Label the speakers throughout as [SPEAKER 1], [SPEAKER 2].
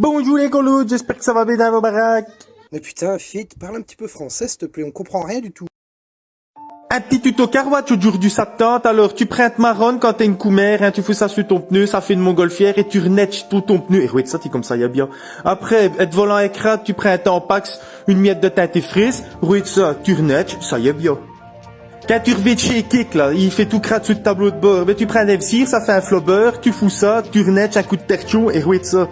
[SPEAKER 1] Bonjour les colos, j'espère que ça va bien dans vos baraques.
[SPEAKER 2] Mais putain, Fit, parle un petit peu français s'il te plaît, on comprend rien du tout.
[SPEAKER 1] Un petit tuto carwatch aujourd'hui ça te tente, alors tu prends un marron quand t'as une coumère, hein, tu fous ça sur ton pneu, ça fait une montgolfière et tu renetches tout ton pneu, et oui ça t'es comme ça, y a bien. Après, être volant écrat, tu prends un tampax, une miette de teinte et frise, oui ça, tu renetches, ça y est bien. Quand tu reviens de chez Kik là, il fait tout crade sur le tableau de bord, mais tu prends un evsir, ça fait un flobber, tu fous ça, tu renetches un coup de terre chaud, et oui ça.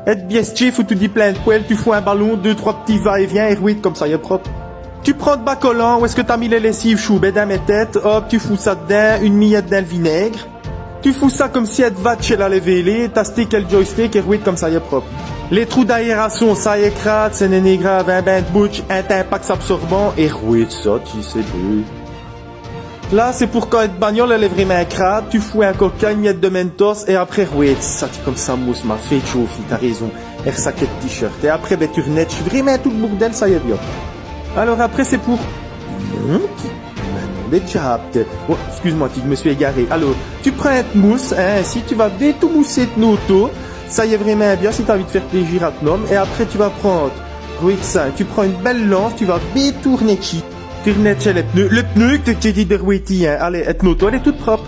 [SPEAKER 1] Être bien stiff ou tu dis plein de poêles, tu fous un ballon, 2-3 petits va-et-vient, et oui comme ça y est propre. Tu prends de bas collant, où est-ce que t'as mis les lessives chou, ben dans mes têtes, hop, tu fous ça dedans, une miette dans le vinaigre. Tu fous ça comme si elle va chez la lever, t'as stické le joystick et oui, comme ça y est propre. Les trous d'aération, ça y écrate, c'est n'est grave, un bain de bouche, un tampax absorbant, et oui, ça, tu sais plus. Là, c'est pour quand être bagnole, elle est vraiment crade, tu fous un coca, une miette de Mentos, et après, oui, ça, tu comme ça, mousse, m'a fait chauffer, t'as raison. Air saquet de t-shirt, et après, ben, tu renetches vraiment tout le bordel, ça y est bien. Alors après c'est pour... Oh, excuse-moi, je me suis égaré. Alors, tu prends une mousse, hein, si tu vas bien tout mousser ton auto, ça y est vraiment bien si tu as envie de faire plaisir à ton homme. Et après tu vas prendre, oui ça, tu prends une belle lance, tu vas bien tourner qui. Tu renetches le pneu que tu dit de rouetti, hein. Allez, ton auto, elle est toute propre.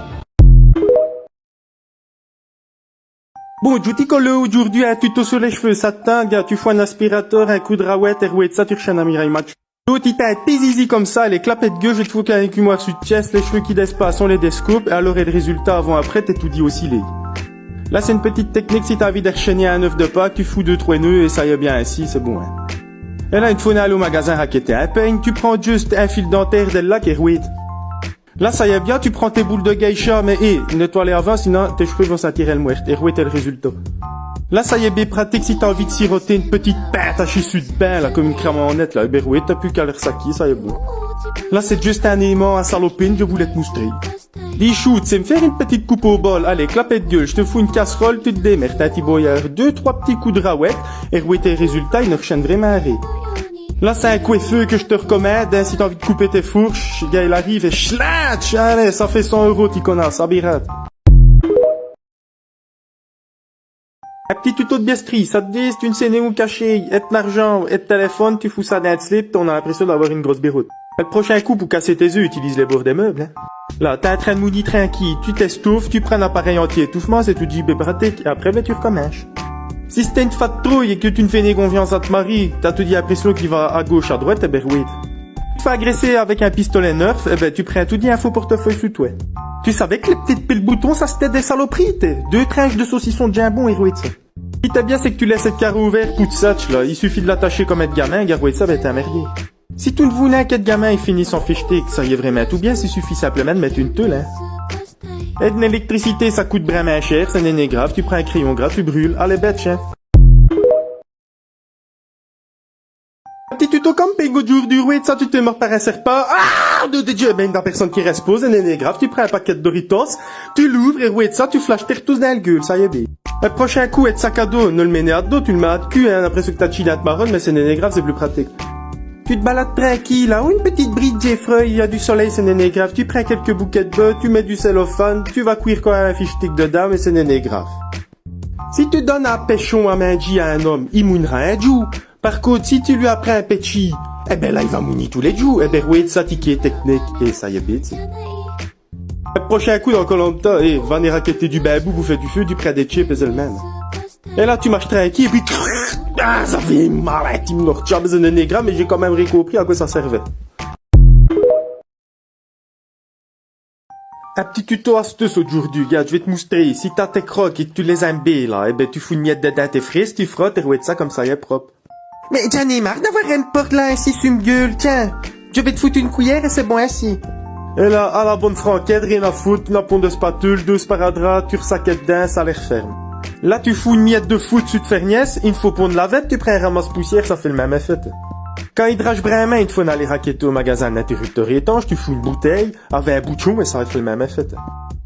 [SPEAKER 1] Bon, je t'y colle aujourd'hui un tuto sur les cheveux, ça te tente, gars, tu fous un aspirateur, un coup de rouette et rouette ça, tu rechaînes un mirail match. L'autre, il t'a un pisizi comme ça, les clapets de gueule, je te fous qu'un écumoire sur le chest, les cheveux qui dépassent, on les descoupe, et alors, et le résultat avant après, t'es tout dit aussi les. Là, c'est une petite technique, si t'as envie d'enchaîner un œuf de Pâques, tu fous 2-3 nœuds, et ça y est bien ainsi, c'est bon, hein. Et là, une fois aller au magasin raqueter un peigne, tu prends juste un fil dentaire de lac et rouette. Là, ça y est bien, tu prends tes boules de geisha, mais nettoie-les avant, sinon tes cheveux vont s'attirer le mouette, et rouette est le résultat. Là, ça y est bien pratique si t'as envie de siroter une petite pinte à chissu de bain, là, comme une crème en net, là. Eh ben, oui, t'as plus qu'à le ressaquer, ça y est bon. Là, c'est juste un aimant à salopine, je voulais te moustrer. Dis shoot, c'est me faire une petite coupe au bol. Allez, clapet de gueule, je te fous une casserole, tu te démerdes, un petit boyard, 2-3 petits coups de rouette, et oui, tes résultats, ils ne rechaînent vraiment rien. Là, c'est un coiffeux que je te recommande, hein, si t'as envie de couper tes fourches, le gars, il arrive et schlatch, allez, ça fait 100 €, t'y connasses, abirate. Un petit tuto de biestrie, ça te dit, c'est une scène où caché, et ton argent, et ton téléphone, tu fous ça dans le slip, on a l'impression d'avoir une grosse biroute. Le prochain coup, pour casser tes œufs, utilise les bords des meubles, hein. Là, t'es en train de mouiller tranquille, tu t'estouffes, tu prends un appareil anti-étouffement, c'est tout dit, pratique, et après, ben, tu recommences. Si c'était une fat trouille et que tu ne fais ni confiance à ton mari, t'as tout dit l'impression qu'il va à gauche, à droite, eh ben, oui. Tu te fais agresser avec un pistolet nerf, eh ben, tu prends tout dit un faux portefeuille sous toi. Tu savais que les petites piles boutons, ça c'était des saloperies, t'es. 2 tranches de saucisson de jambon et rouette ça. Ce qui t'a bien, c'est que tu laisses cette carreau ouvert, coup de satch, là. Il suffit de l'attacher comme être gamin, garouette ça, ben, t'es un merdier. Si tu ne voulais qu'être gamin, il finit sans ficheté, que ça y est vraiment tout bien, s'il suffit simplement de mettre une teule, hein. Et de l'électricité, ça coûte vraiment cher, ça n'est grave, tu prends un crayon gras, tu brûles, allez bête, hein. Petit tuto comme Pingo du rouet, ça tu t'es mort par un serpent. Ah, de Dieu, ben la personne qui reste pose, n'est grave, tu prends un paquet de Doritos, tu l'ouvres et rouet ça, tu flashes tes tous dans le gueule, ça y est bien. Le prochain coup, être sac à dos, ne le mets à dos, tu le mets à cul, hein, l'impression que t'as chillé à te marronne, mais c'est n'est grave, c'est plus pratique. Tu te balades tranquille, là, ou une petite bride Jeffrey, il y a du soleil, c'est n'est grave, tu prends quelques bouquets de bœufs, tu mets du cellophane, tu vas cuire quand même un fiche tic dedans, mais c'est n'est grave. Si tu donnes un pêchon à manger à un homme, il mounera un jou. Par contre, si tu lui apprends un péchi, eh ben là, il va mounir tous les jours. Eh ben, oui, ça, ticket technique. Et ça y est, bête. Le prochain coup dans Koh-Lanta, va les raqueter du bambou, bouffer du feu, du près des chips et elle-même. Et là, tu marches tranquille, et puis, ça fait mal, hein, tu me l'as besoin de négra, mais j'ai quand même compris à quoi ça servait. Un petit tuto astuce aujourd'hui, gars, je vais te moustrer. Si t'as tes crocs et que tu les aimes bien, là, eh ben, tu fous une miette dedans tes frises, tu frottes et rouettes ça comme ça, y est propre. Mais j'en ai marre d'avoir une porte là, ainsi sur une gueule, tiens. Je vais te foutre une cuillère et c'est bon ainsi. Et là, à la bonne franquette, rien à foutre, une pont de spatule, 2 sparadraps, tu ressaquettes dedans, ça a l'air ferme. Là, tu fous une miette de foot sur de ferniès, il faut pour une lavette, tu prends un ramasse-poussière, ça fait le même effet. Quand il drache vraiment, il te faut aller raqueter au magasin d'interrupteur étanche, tu fous une bouteille, avec un bouchon, et ça fait le même effet.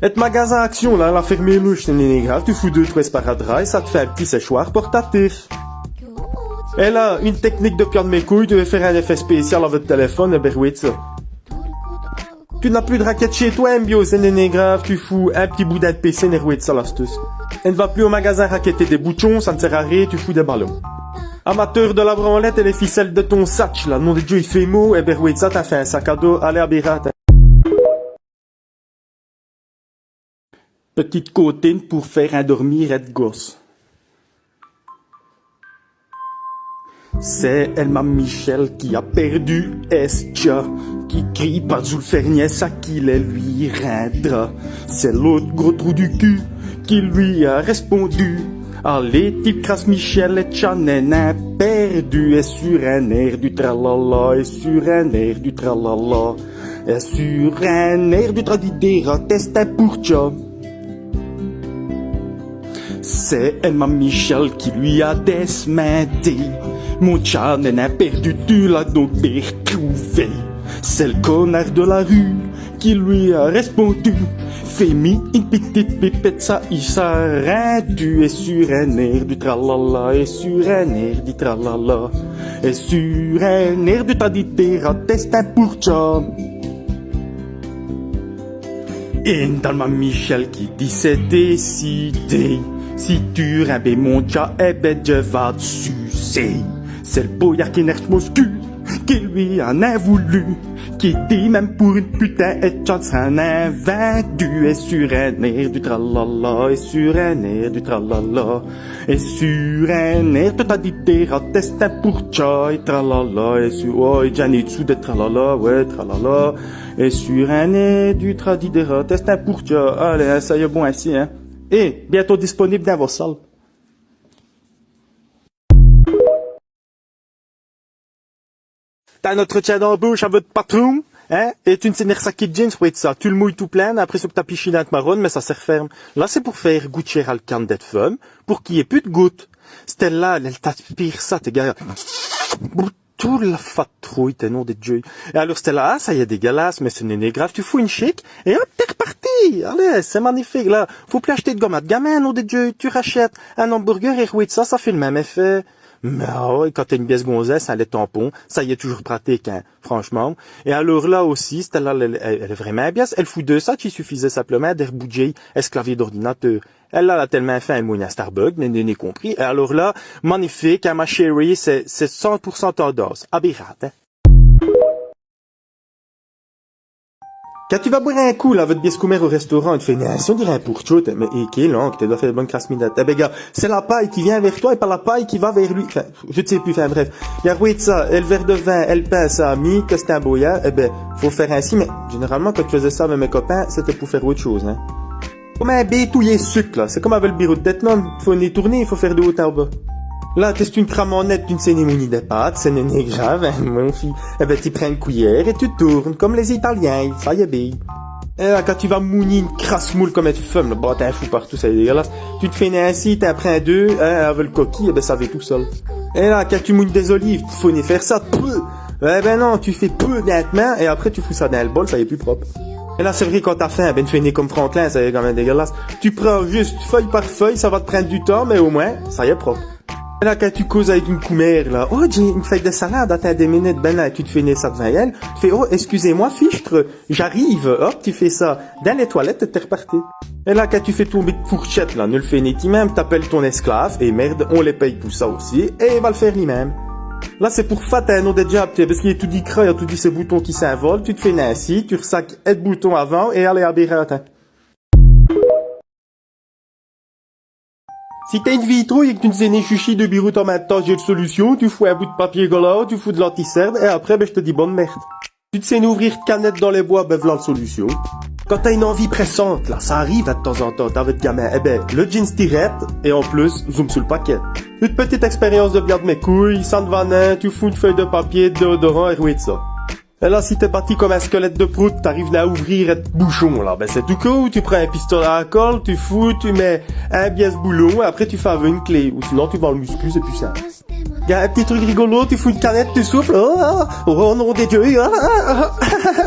[SPEAKER 1] Et te magasin action, là, la fermée louche, c'est n'est grave, tu fous 2-3 sparadraps, et ça te fait un petit séchoir portatif. Et là, une technique de pied de mes couilles, tu veux faire un effet spécial à votre téléphone, et ben oui, ça. Tu n'as plus de raquette chez toi, Mbio, c'est n'est grave, tu fous un petit boudin de PC, n'éroué de ça, l'astuce. Elle ne va plus au magasin raqueter des bouchons, ça ne sert à rien, tu fous des ballons. Amateur de la branlette et les ficelles de ton satch, là, nom de Dieu, il fait mot, et ben, roué de ça, t'as fait un sac à dos, allez à Birat. Petite côtine pour faire endormir être gosse. C'est Elma Michel qui a perdu Estia, qui crie par Zulferniès à qui les lui rendra. C'est l'autre gros trou du cul qui lui a répondu. Allez, type crasse Michel et Tchanen perdu, et sur un air du tralala, et sur un air du tralala, et sur un air du tradidéra, testin pour tcha. C'est Emma Michel qui lui a desmenté. Mon Tchanen a perdu, tu l'as donc bien trouvé. C'est le connard de la rue qui lui a répondu. Fais-mi une petite pipette, ça y s'est rendu. Et sur un air du tralala, et sur un air du tralala, et sur un air du traditera, testin pour tcha. Et dans ma Michel qui dit c'est décidé. Si tu rimbes mon tcha, eh ben je vais te sucer. C'est le boyard qui nerve Moscou, qui lui en a voulu, qui dit même pour une putain et tcha s'en a vendu. Et sur un air du tralala, et sur un air du tralala, et sur un air de ta ditera, testin pour tcha et tralala, et sur, oh, et janitsu de tralala, ouais, tralala, et sur un air du tradidera, testin pour tcha. Allez, ça y est bon ainsi, hein. Et bientôt disponible dans vos salles. T'as notre tien dans la bouche à votre patron, hein? Et tu ne sais ça qui jeans, ouais, ça. Tu le mouilles tout plein, après ce que t'as piché dans marron, mais ça sert ferme. Là, c'est pour faire goûter à le can d'être femme, pour qu'il y ait plus de gouttes. C'était là, elle t'aspire ça, t'es gars. Tout la fatrouille, t'es nom de Dieu. Et alors, c'était là, ça y est dégueulasse, mais ce n'est grave, tu fous une chic, et hop, t'es reparti. Allez, c'est magnifique, là. Faut plus acheter de gomme à de gamin, nom de Dieu. Tu rachètes un hamburger et roué de ça fait le même effet. Mais ouais, quand t'as une pièce gonzesse, elle est tampon, ça y est toujours pratique, hein, franchement. Et alors là aussi, c'était là, elle est vraiment bien. Elle fout de ça, il suffisait simplement d'être bougé, esclavier d'ordinateur. Elle a tellement fait un moyen Starbucks, mais n'est compris. Et alors là, magnifique, hein, ma chérie, c'est 100% tendance. Abirat, hein. Quand tu vas boire un coup, là, votre biescoumer au restaurant, tu fais, si on dirait un pourchot, mais, et qui est long, que tu dois faire de bonne crasse minette. Eh ben, gars, c'est la paille qui vient vers toi et pas la paille qui va vers lui. Enfin, je ne sais plus, enfin, bref. Il y a roué de ça, et le verre de vin, elle pain, ça a mis, que c'était un boyard, eh ben, faut faire ainsi, mais, généralement, quand tu faisais ça avec mes copains, c'était pour faire autre chose, hein. Comme un bétouillé sucre, là. C'est comme avec le bureau de tête, non, faut y tourner, il faut faire de haut en bas. Là, t'es une cramonnette, une cérémonie des pâtes, c'est n'est grave, hein, mon fille. Eh ben, tu prends une cuillère et tu tournes, comme les Italiens, ça y est, bien. Et là, quand tu vas mounir une crasse moule comme être femme, là, bah, t'es un fou partout, ça y est dégueulasse. Tu te fais ainsi, t'en prends deux, hein, avec le coquille, eh ben, ça va tout seul. Et là, quand tu mouilles des olives, faut y faire ça, peu. Eh ben non, tu fais peu nettement, et après, tu fous ça dans le bol, ça y est plus propre. Et là, c'est vrai, quand t'as faim, ben, tu fais né comme Franklin, ça y est quand même dégueulasse. Tu prends juste feuille par feuille, ça va te prendre du temps, mais au moins, ça y est propre. Et là, quand tu causes avec une coumère, là, oh, j'ai une feuille de salade, attends 2 minutes, ben là, tu te fais ça devant elle, tu fais, oh, excusez-moi, fichtre, j'arrive, hop, tu fais ça dans les toilettes, et t'es reparti. Et là, quand tu fais tomber de fourchette, là, ne le fais ni même, t'appelles ton esclave, et merde, on les paye pour ça aussi, et il va le faire lui-même. Là, c'est pour fat un nom de job, parce qu'il y a tout dit cra, il y a tout dit ces boutons qui s'envolent, tu te fais ainsi, tu ressacs et bouton avant, et allez à Bératin. Si t'as une vitrouille et que tu ne sais ni chuchi de biroute en même temps, j'ai une solution, tu fous un bout de papier galant, tu fous de l'anticerne, et après, ben, je te dis bonne merde. Tu te sais ouvrir canette dans les bois, ben, voilà la solution. Quand t'as une envie pressante, là, ça arrive de temps en temps, t'as votre gamin, eh ben, le jeans tirette, et en plus, zoom sur le paquet. Une petite expérience de viande mes couilles, sans vanin, tu fous une feuille de papier, déodorant, et roué de ça. Et là, si t'es parti comme un squelette de prout, t'arrives là à ouvrir et bouchon, là, ben c'est tout cool, tu prends un pistolet à colle, tu fous, tu mets un biais boulon, et après tu fais avec une clé, ou sinon tu vas le muscu, c'est plus simple. Y a un petit truc rigolo, tu fous une canette, tu souffles, oh nom des dieux,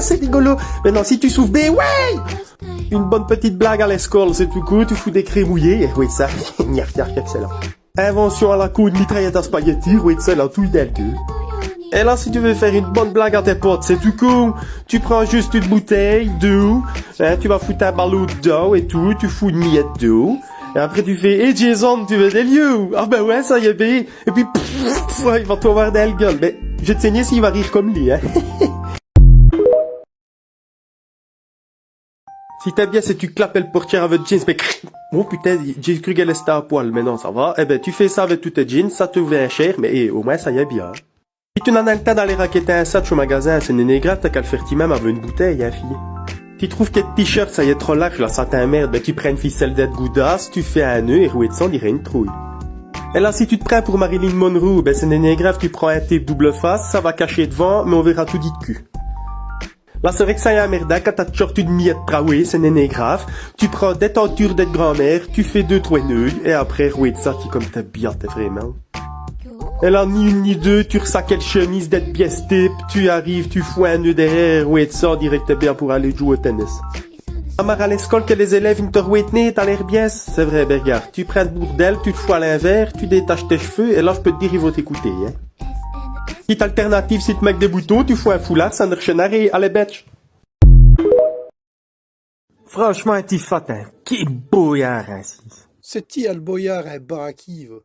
[SPEAKER 1] c'est rigolo. Mais non, si tu souffles, ben ouais! Une bonne petite blague à l'escole, c'est tout cool, tu fous des craies mouillées, et oui, ça, excellent. Invention à la coup, une mitraillette à spaghetti, oui, ça, là, tout idéal que. Et là, si tu veux faire une bonne blague à tes potes, c'est tout cool. Tu prends juste une bouteille d'eau, hein, tu vas foutre un ballon d'eau et tout, tu fous une miette d'eau. Et après tu fais, hey Jason, tu veux des lieux? Ah ben ouais, ça y est, bé. Et puis, il va t'avoir des gueule. Mais je vais te saigner s'il va rire comme lui, hein. Si t'aimes bien, si tu clapes le portière avec jeans, mais oh putain, j'ai cru qu'elle était à poil, mais non, ça va. Eh ben, tu fais ça avec tous tes jeans, ça te vient cher, mais au moins ça y est bien. Si tu n'en as le temps d'aller raqueter un sac au magasin, c'est n'est grave, t'as qu'à le faire toi-même avec une bouteille, hein, fille. Tu trouves que tes t-shirts, ça y est trop large, là, ça t'emmerde, ben tu prends une ficelle d'aide goudasse, tu fais un nœud et roué de sang, dirait une trouille. Et là, si tu te prends pour Marilyn Monroe, ben c'est n'est grave, tu prends un tape double face, ça va cacher devant, mais on verra tout dit de cul. Là, c'est vrai que ça y est un merdac, quand t'as toujours une miette prawé, c'est n'est grave. Tu prends des tentures d'être grand-mère, tu fais 2-3 nœuds, et après, roué de ça, tu comme t'es bien, t'es vraiment. Et là, ni une ni deux, tu ressacs quelle chemise d'être bien step, tu arrives, tu fous un nœud derrière, roué de ça, direct t'es bien pour aller jouer au tennis. Amar à l'école que les élèves, ils te roué de nez, t'as l'air bien, c'est vrai, ben regarde, tu prends le bourdel, tu te fous à l'inverse, tu détaches tes cheveux, et là, je peux te dire, ils vont t'écouter, hein. Petite alternative, si tu mets des boutons, tu fous un foulard, ça ne rechenard et allez, bitch. Franchement, un petit fatin. Qui bouillard, ainsi.
[SPEAKER 2] C'est qui, le boyard, un barakive?